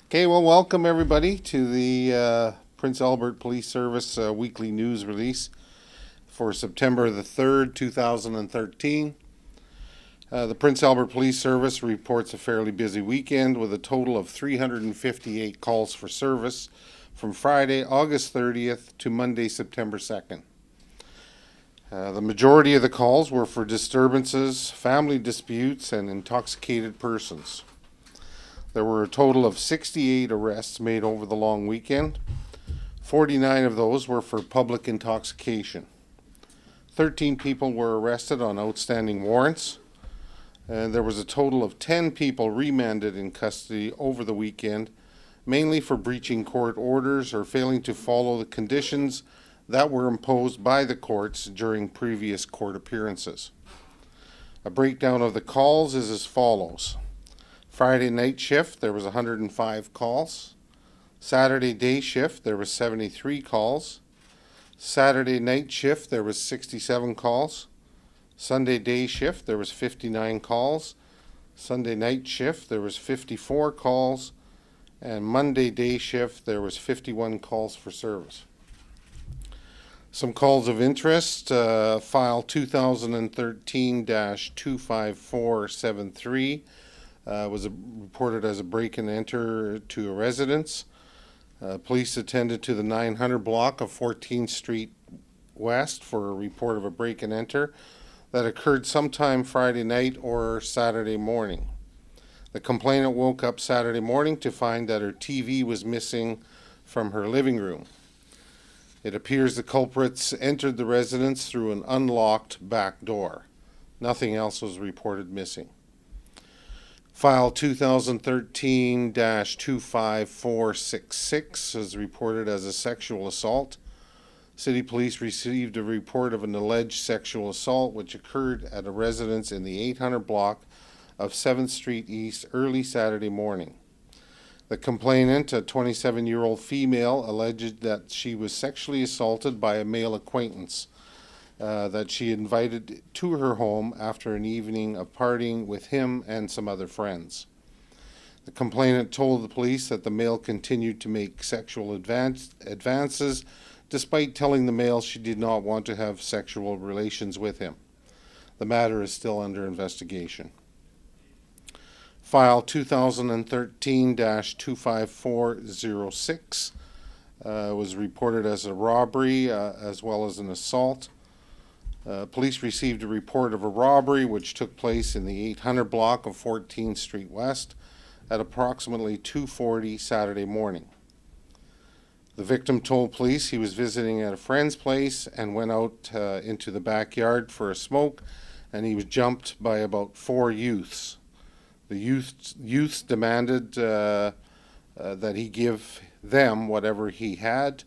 Okay, well, welcome everybody to the Prince Albert Police Service weekly news release for September the 3rd, 2013. The Prince Albert Police Service reports a fairly busy weekend with a total of 358 calls for service from Friday, August 30th to Monday, September 2nd. The majority of the calls were for disturbances, family disputes, and intoxicated persons. There were a total of 68 arrests made over the long weekend. 49 of those were for public intoxication. 13 people were arrested on outstanding warrants. And there was a total of 10 people remanded in custody over the weekend, mainly for breaching court orders or failing to follow the conditions that were imposed by the courts during previous court appearances. A breakdown of the calls is as follows. Friday night shift, there was 105 calls. Saturday day shift, there was 73 calls. Saturday night shift, there was 67 calls. Sunday day shift, there was 59 calls. Sunday night shift, there was 54 calls. And Monday day shift, there was 51 calls for service. Some calls of interest, file 2013-25473. Was reported as a break and enter to a residence. Police attended to the 900 block of 14th Street West for a report of a break and enter that occurred sometime Friday night or Saturday morning. The complainant woke up Saturday morning to find that her TV was missing from her living room. It appears the culprits entered the residence through an unlocked back door. Nothing else was reported missing. File 2013-25466 is reported as a sexual assault. City Police received a report of an alleged sexual assault which occurred at a residence in the 800 block of 7th Street East early Saturday morning. The complainant, a 27-year-old female, alleged that she was sexually assaulted by a male acquaintance that she invited to her home after an evening of partying with him and some other friends. The complainant told the police that the male continued to make sexual advances despite telling the male she did not want to have sexual relations with him. The matter is still under investigation. File 2013-25406 was reported as a robbery as well as an assault. Police received a report of a robbery which took place in the 800 block of 14th Street West at approximately 2:40 Saturday morning. The victim told police he was visiting at a friend's place and went out into the backyard for a smoke, and he was jumped by about 4 youths. The youths demanded that he give them whatever he had.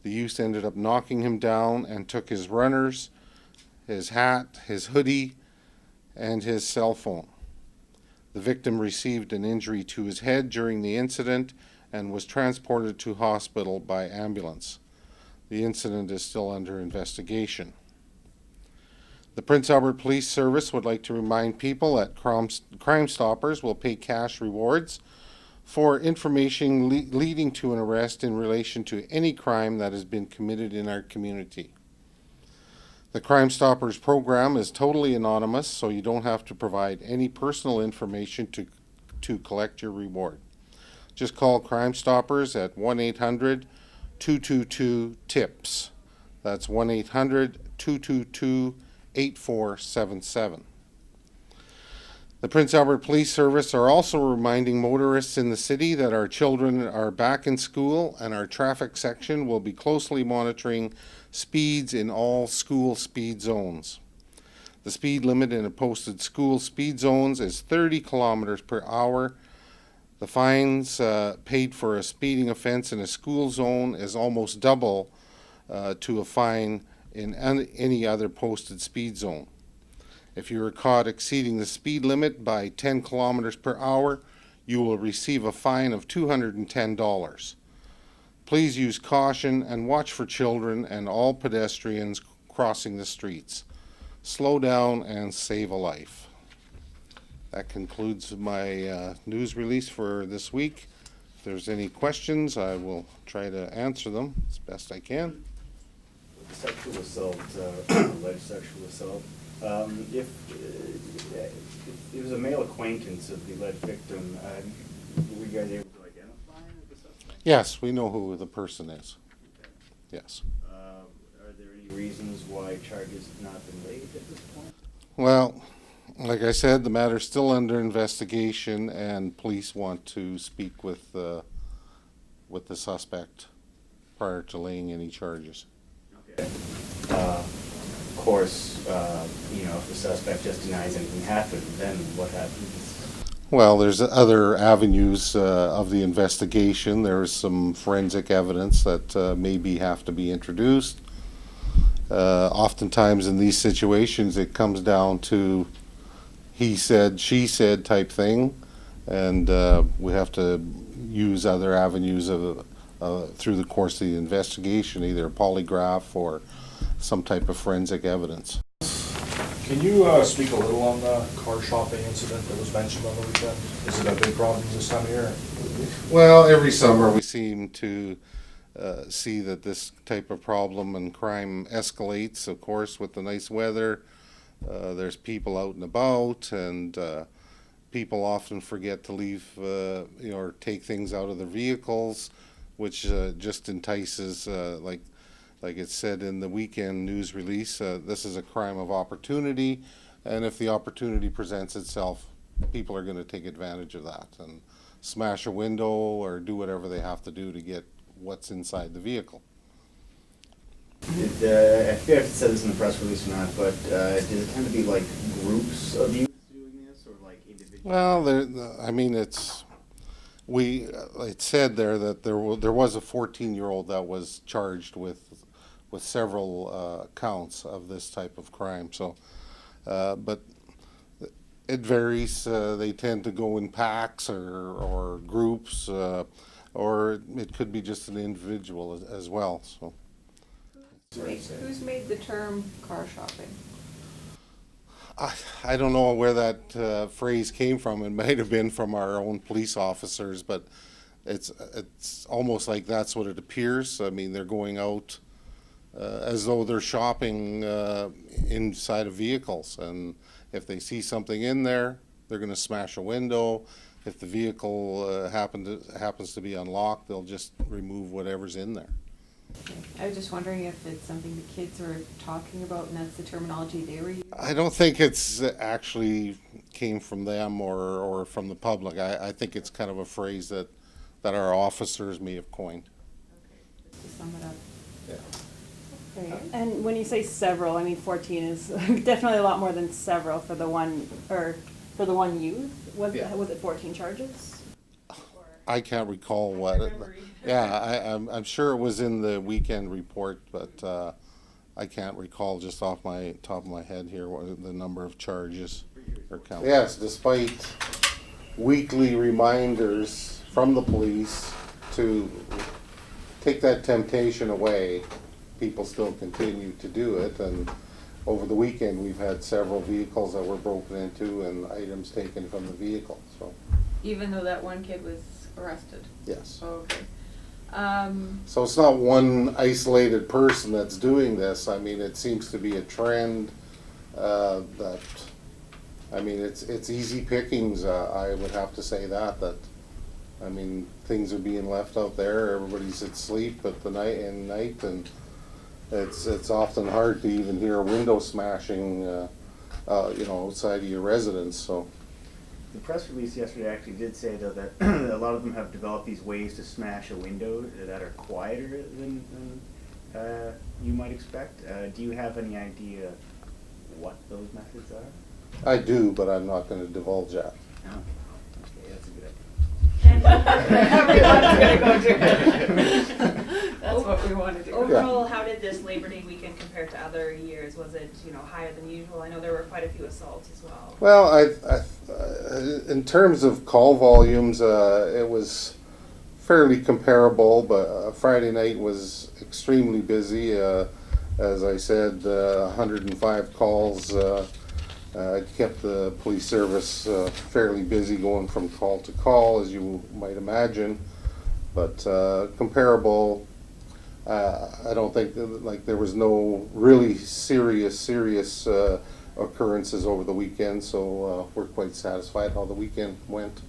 The youths ended up knocking him down and took his runners, his hat, his hoodie, and his cell phone. The victim received an injury to his head during the incident and was transported to hospital by ambulance. The incident is still under investigation. The Prince Albert Police Service would like to remind people that Crime Stoppers will pay cash rewards for information leading to an arrest in relation to any crime that has been committed in our community. The Crime Stoppers program is totally anonymous, so you don't have to provide any personal information to collect your reward. Just call Crime Stoppers at 1-800-222-TIPS. That's 1-800-222-8477. The Prince Albert Police Service are also reminding motorists in the city that our children are back in school and our traffic section will be closely monitoring speeds in all school speed zones. The speed limit in a posted school speed zones is 30 kilometers per hour. The fines paid for a speeding offense in a school zone is almost double to a fine in any other posted speed zone. If you are caught exceeding the speed limit by 10 kilometers per hour, you will receive a fine of $210. Please use caution and watch for children and all pedestrians crossing the streets. Slow down and save a life. That concludes my news release for this week. there's any questions, I will try to answer them as best I can. With the sexual assault, alleged sexual assault, if it was a male acquaintance of the alleged victim, were you guys able to identify the suspect? Yes, we know who the person is. Okay. Yes. Are there any reasons why charges have not been laid at this point? Well, like I said, the matter's still under investigation, and police want to speak with the suspect prior to laying any charges. Okay. Of course, if the suspect just denies anything happened, then what happens? Well, there's other avenues of the investigation. There's some forensic evidence that maybe have to be introduced. Oftentimes in these situations, it comes down to he said, she said type thing, and we have to use other avenues of through the course of the investigation, either a polygraph or some type of forensic evidence. Can you speak a little on the car shopping incident that was mentioned on the weekend? Is it a big problem this time of year? Well, every summer we seem to see that this type of problem and crime escalates, of course, with the nice weather. There's people out and about, and people often forget to leave, or take things out of their vehicles, which just entices, like it said in the weekend news release, this is a crime of opportunity, and if the opportunity presents itself, people are going to take advantage of that and smash a window or do whatever they have to do to get what's inside the vehicle. I forget if it said this in the press release or not, but does it tend to be like groups of youth doing this, or like individuals? Well, it said there that there was a 14-year-old that was charged with several counts of this type of crime. So, but it varies. They tend to go in packs or groups, or it could be just an individual as well. So. Who's made the term car shopping? I don't know where that phrase came from. It might have been from our own police officers, but it's almost like that's what it appears. I mean, they're going out as though they're shopping inside of vehicles, and if they see something in there, they're going to smash a window. If the vehicle happens to be unlocked, they'll just remove whatever's in there. I was just wondering if it's something the kids were talking about and that's the terminology they were using. I don't think it's actually came from them or from the public. I think it's kind of a phrase that our officers may have coined. Okay, just to sum it up. Yeah. Okay. And when you say several, I mean 14 is definitely a lot more than several for the one, or for the one youth. Was it 14 charges? I can't recall what. I'm sure it was in the weekend report, but I can't recall just off my top of my head here what the number of charges or count. Yes, despite weekly reminders from the police to take that temptation away, people still continue to do it. And over the weekend, we've had several vehicles that were broken into and items taken from the vehicle. So. Even though that one kid was arrested? Yes. Oh, okay. So it's not one isolated person that's doing this. I mean, it seems to be a trend that, I mean, it's easy pickings. I would have to say that, I mean, things are being left out there. Everybody's asleep at the night, and it's often hard to even hear a window smashing, outside of your residence. So. The press release yesterday actually did say, though, that a lot of them have developed these ways to smash a window that are quieter than you might expect. Do you have any idea what those methods are? I do, but I'm not going to divulge that. Oh, okay, that's a good idea. Everyone's gonna go do it. That's what we want to do. Overall, how did this Labor Day weekend compare to other years? Was it, higher than usual? I know there were quite a few assaults as well. Well, in terms of call volumes, it was fairly comparable, but Friday night was extremely busy. As I said, 105 calls kept the police service fairly busy, going from call to call, as you might imagine. But comparable, I don't think, like, there was no really serious occurrences over the weekend, so we're quite satisfied how the weekend went.